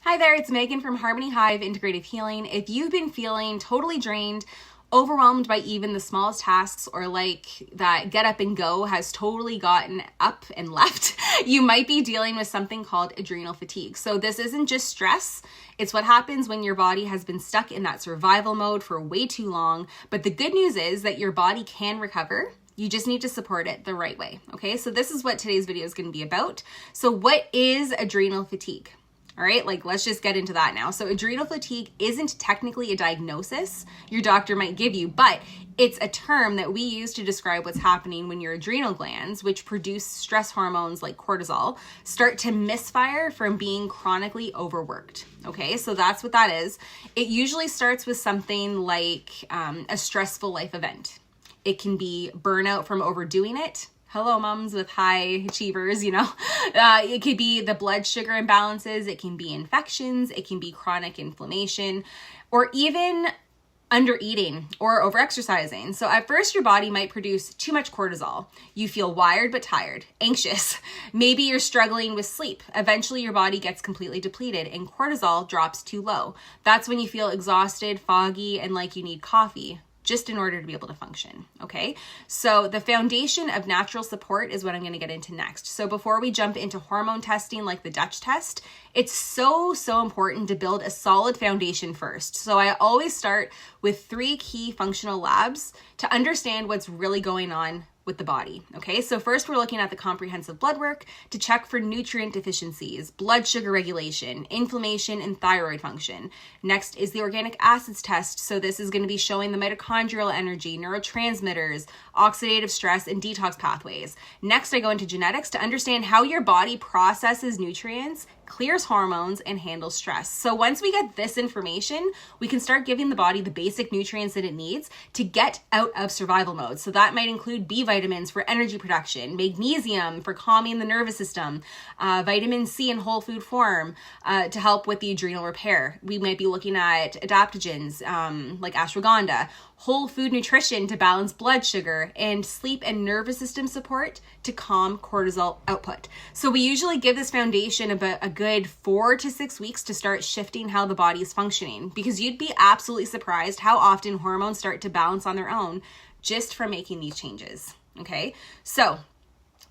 Hi there, it's Megan from Harmony Hive Integrative Healing. If you've been feeling totally drained, overwhelmed by even the smallest tasks, or like that get up and go has totally gotten up and left, you might be dealing with something called adrenal fatigue. So this isn't just stress. It's what happens when your body has been stuck in that survival mode for way too long. But the good news is that your body can recover. You just need to support it the right way. Okay, so this is what today's video is going to be about. So what is adrenal fatigue? All right, let's just get into that now. So adrenal fatigue isn't technically a diagnosis your doctor might give you, but it's a term that we use to describe what's happening when your adrenal glands, which produce stress hormones like cortisol, start to misfire from being chronically overworked. Okay, so that's what that is. It usually starts with something like a stressful life event. It can be burnout from overdoing it. Hello, moms with high achievers, it could be the blood sugar imbalances. It can be infections. It can be chronic inflammation, or even undereating or overexercising. So at first, your body might produce too much cortisol. You feel wired but tired, anxious. Maybe you're struggling with sleep. Eventually, your body gets completely depleted and cortisol drops too low. That's when you feel exhausted, foggy, and like you need coffee, just in order to be able to function, okay? So the foundation of natural support is what I'm gonna get into next. So before we jump into hormone testing like the Dutch test, it's so important to build a solid foundation first. So I always start with 3 key functional labs to understand what's really going on with the body, okay? So first we're looking at the comprehensive blood work to check for nutrient deficiencies, blood sugar regulation, inflammation, and thyroid function. Next is the organic acids test. So this is going to be showing the mitochondrial energy, neurotransmitters, oxidative stress, and detox pathways. Next, I go into genetics to understand how your body processes nutrients, clears hormones, and handles stress. So once we get this information, we can start giving the body the basic nutrients that it needs to get out of survival mode. So that might include B vitamins for energy production, magnesium for calming the nervous system, vitamin C in whole food form to help with the adrenal repair. We might be looking at adaptogens like ashwagandha, whole food nutrition to balance blood sugar, and sleep and nervous system support to calm cortisol output. So we usually give this foundation about a good 4 to 6 weeks to start shifting how the body is functioning, because you'd be absolutely surprised how often hormones start to balance on their own just from making these changes. Okay, so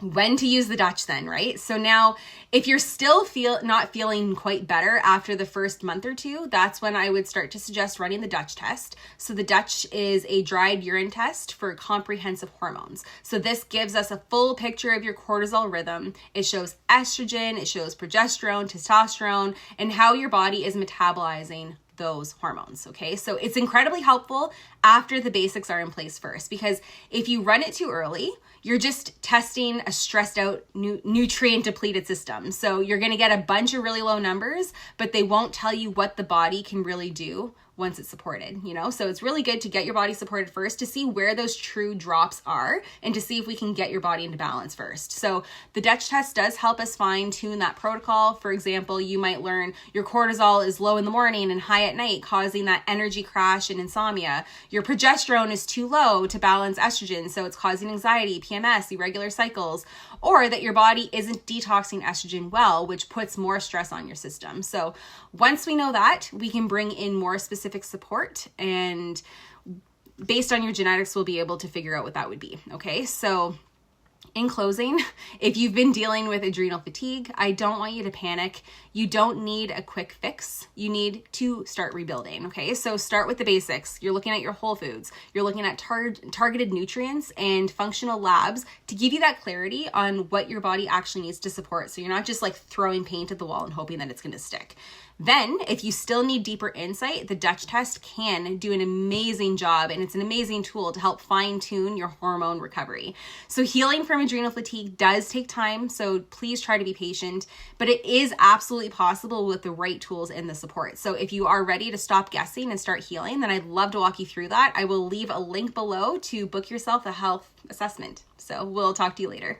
when to use the Dutch then, right? So now if you're still not feeling quite better after the first month or two, that's when I would start to suggest running the Dutch test. So the Dutch is a dried urine test for comprehensive hormones. So this gives us a full picture of your cortisol rhythm. It shows estrogen, it shows progesterone, testosterone, and how your body is metabolizing those hormones, okay? So it's incredibly helpful after the basics are in place first, because if you run it too early, you're just testing a stressed out, nutrient depleted system. So you're gonna get a bunch of really low numbers, but they won't tell you what the body can really do once it's supported, So it's really good to get your body supported first to see where those true drops are and to see if we can get your body into balance first. So the Dutch test does help us fine tune that protocol. For example, you might learn your cortisol is low in the morning and high at night, causing that energy crash and insomnia. Your progesterone is too low to balance estrogen, so it's causing anxiety, PMS, irregular cycles, or that your body isn't detoxing estrogen well, which puts more stress on your system. So once we know that, we can bring in more specific support, and based on your genetics, we'll be able to figure out what that would be. Okay, so in closing, if you've been dealing with adrenal fatigue, I don't want you to panic. You don't need a quick fix. You need to start rebuilding, okay? So start with the basics. You're looking at your whole foods. You're looking at targeted nutrients and functional labs to give you that clarity on what your body actually needs to support. So you're not just like throwing paint at the wall and hoping that it's going to stick. Then, if you still need deeper insight, the Dutch test can do an amazing job, and it's an amazing tool to help fine-tune your hormone recovery. So healing from adrenal fatigue does take time, so please try to be patient, but it is absolutely possible with the right tools and the support. So if you are ready to stop guessing and start healing, then I'd love to walk you through that. I will leave a link below to book yourself a health assessment. So we'll talk to you later.